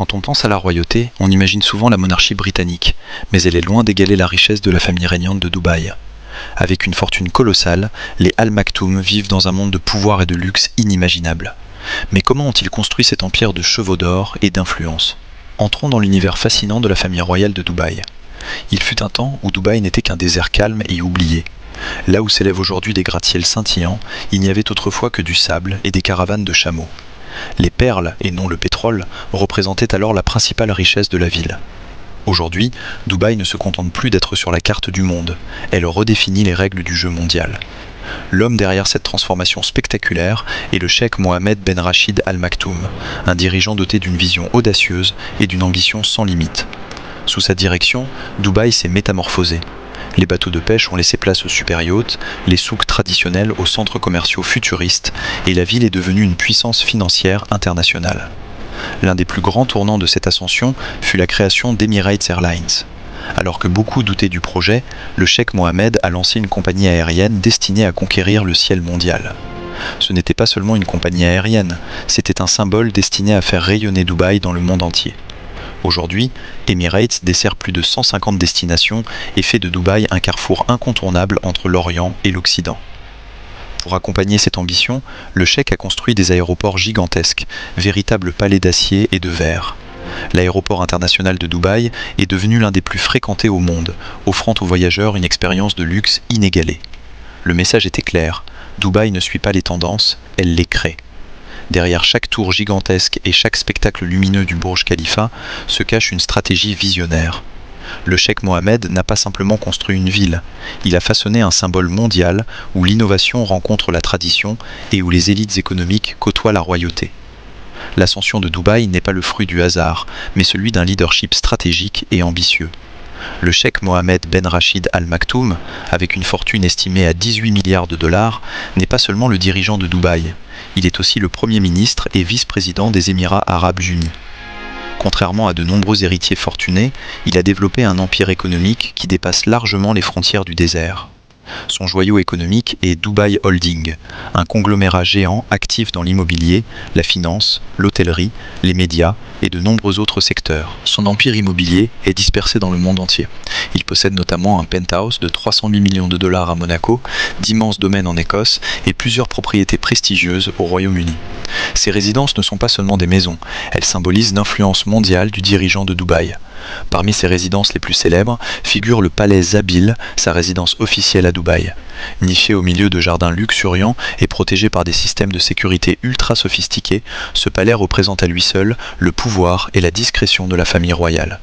Quand on pense à la royauté, on imagine souvent la monarchie britannique, mais elle est loin d'égaler la richesse de la famille régnante de Dubaï. Avec une fortune colossale, les Al Maktoum vivent dans un monde de pouvoir et de luxe inimaginable. Mais comment ont-ils construit cet empire de chevaux d'or et d'influence? Entrons dans l'univers fascinant de la famille royale de Dubaï. Il fut un temps où Dubaï n'était qu'un désert calme et oublié. Là où s'élèvent aujourd'hui des gratte-ciels scintillants, il n'y avait autrefois que du sable et des caravanes de chameaux. Les perles, et non le pétrole, représentaient alors la principale richesse de la ville. Aujourd'hui, Dubaï ne se contente plus d'être sur la carte du monde, elle redéfinit les règles du jeu mondial. L'homme derrière cette transformation spectaculaire est le cheikh Mohammed Ben Rachid Al Maktoum, un dirigeant doté d'une vision audacieuse et d'une ambition sans limite. Sous sa direction, Dubaï s'est métamorphosé. Les bateaux de pêche ont laissé place aux super-yachts, les souks traditionnels aux centres commerciaux futuristes, et la ville est devenue une puissance financière internationale. L'un des plus grands tournants de cette ascension fut la création d'Emirates Airlines. Alors que beaucoup doutaient du projet, le cheikh Mohammed a lancé une compagnie aérienne destinée à conquérir le ciel mondial. Ce n'était pas seulement une compagnie aérienne, c'était un symbole destiné à faire rayonner Dubaï dans le monde entier. Aujourd'hui, Emirates dessert plus de 150 destinations et fait de Dubaï un carrefour incontournable entre l'Orient et l'Occident. Pour accompagner cette ambition, le cheikh a construit des aéroports gigantesques, véritables palais d'acier et de verre. L'aéroport international de Dubaï est devenu l'un des plus fréquentés au monde, offrant aux voyageurs une expérience de luxe inégalée. Le message était clair, Dubaï ne suit pas les tendances, elle les crée. Derrière chaque tour gigantesque et chaque spectacle lumineux du Burj Khalifa se cache une stratégie visionnaire. Le cheikh Mohammed n'a pas simplement construit une ville, il a façonné un symbole mondial où l'innovation rencontre la tradition et où les élites économiques côtoient la royauté. L'ascension de Dubaï n'est pas le fruit du hasard, mais celui d'un leadership stratégique et ambitieux. Le cheikh Mohammed Ben Rachid Al Maktoum, avec une fortune estimée à 18 milliards de dollars, n'est pas seulement le dirigeant de Dubaï, il est aussi le Premier ministre et vice-président des Émirats arabes unis. Contrairement à de nombreux héritiers fortunés, il a développé un empire économique qui dépasse largement les frontières du désert. Son joyau économique est Dubai Holding, un conglomérat géant actif dans l'immobilier, la finance, l'hôtellerie, les médias et de nombreux autres secteurs. Son empire immobilier est dispersé dans le monde entier. Il possède notamment un penthouse de 308 millions de dollars à Monaco, d'immenses domaines en Écosse et plusieurs propriétés prestigieuses au Royaume-Uni. Ces résidences ne sont pas seulement des maisons, elles symbolisent l'influence mondiale du dirigeant de Dubaï. Parmi ses résidences les plus célèbres figure le palais Zabil, sa résidence officielle à Dubaï. Niché au milieu de jardins luxuriants et protégé par des systèmes de sécurité ultra sophistiqués, ce palais représente à lui seul le pouvoir et la discrétion de la famille royale.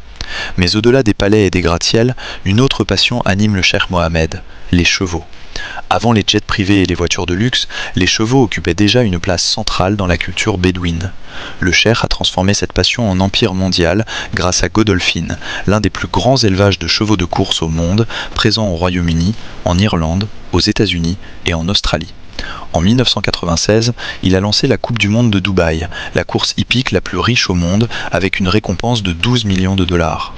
Mais au-delà des palais et des gratte-ciels, une autre passion anime le cheikh Mohammed, les chevaux. Avant les jets privés et les voitures de luxe, les chevaux occupaient déjà une place centrale dans la culture bédouine. Le cheikh a transformé cette passion en empire mondial grâce à Godolphin, l'un des plus grands élevages de chevaux de course au monde, présents au Royaume-Uni, en Irlande, aux États-Unis et en Australie. En 1996, il a lancé la Coupe du Monde de Dubaï, la course hippique la plus riche au monde, avec une récompense de 12 millions de dollars.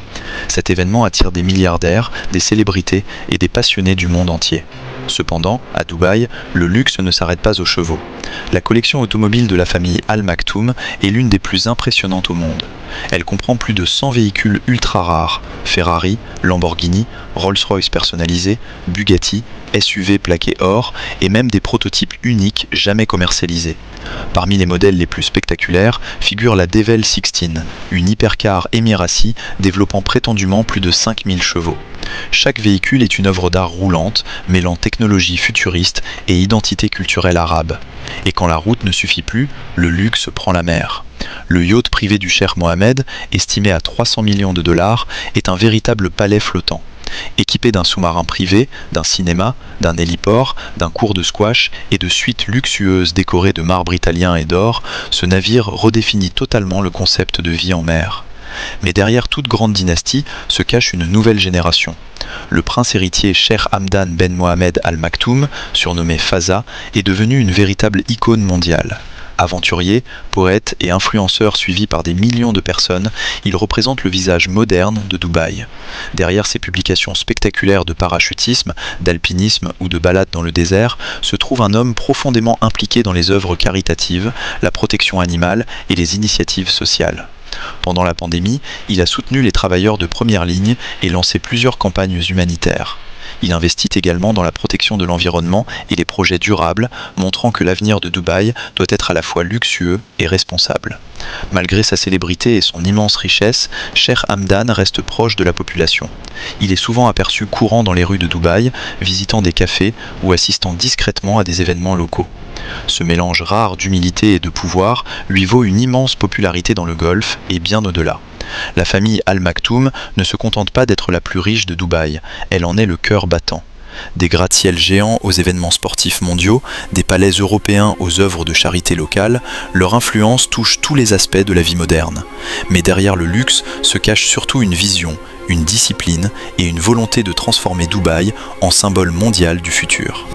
Cet événement attire des milliardaires, des célébrités et des passionnés du monde entier. Cependant, à Dubaï, le luxe ne s'arrête pas aux chevaux. La collection automobile de la famille Al Maktoum est l'une des plus impressionnantes au monde. Elle comprend plus de 100 véhicules ultra rares, Ferrari, Lamborghini, Rolls-Royce personnalisés, Bugatti, SUV plaqués or et même des prototypes uniques jamais commercialisés. Parmi les modèles les plus spectaculaires figure la Devil 16, une hypercar Emiracy développant prétendument plus de 5000 chevaux. Chaque véhicule est une œuvre d'art roulante, mêlant technologie futuriste et identité culturelle arabe. Et quand la route ne suffit plus, le luxe prend la mer. Le yacht privé du cheikh Mohammed, estimé à 300 millions de dollars, est un véritable palais flottant. Équipé d'un sous-marin privé, d'un cinéma, d'un héliport, d'un cours de squash et de suites luxueuses décorées de marbre italien et d'or, ce navire redéfinit totalement le concept de vie en mer. Mais derrière toute grande dynastie se cache une nouvelle génération. Le prince héritier Cheikh Hamdan Ben Mohammed Al Maktoum, surnommé Fazza, est devenu une véritable icône mondiale. Aventurier, poète et influenceur suivi par des millions de personnes, il représente le visage moderne de Dubaï. Derrière ses publications spectaculaires de parachutisme, d'alpinisme ou de balades dans le désert, se trouve un homme profondément impliqué dans les œuvres caritatives, la protection animale et les initiatives sociales. Pendant la pandémie, il a soutenu les travailleurs de première ligne et lancé plusieurs campagnes humanitaires. Il investit également dans la protection de l'environnement et les projets durables, montrant que l'avenir de Dubaï doit être à la fois luxueux et responsable. Malgré sa célébrité et son immense richesse, Cheikh Hamdan reste proche de la population. Il est souvent aperçu courant dans les rues de Dubaï, visitant des cafés ou assistant discrètement à des événements locaux. Ce mélange rare d'humilité et de pouvoir lui vaut une immense popularité dans le Golfe et bien au-delà. La famille Al Maktoum ne se contente pas d'être la plus riche de Dubaï, elle en est le cœur battant. Des gratte-ciels géants aux événements sportifs mondiaux, des palais européens aux œuvres de charité locales, leur influence touche tous les aspects de la vie moderne. Mais derrière le luxe se cache surtout une vision, une discipline et une volonté de transformer Dubaï en symbole mondial du futur.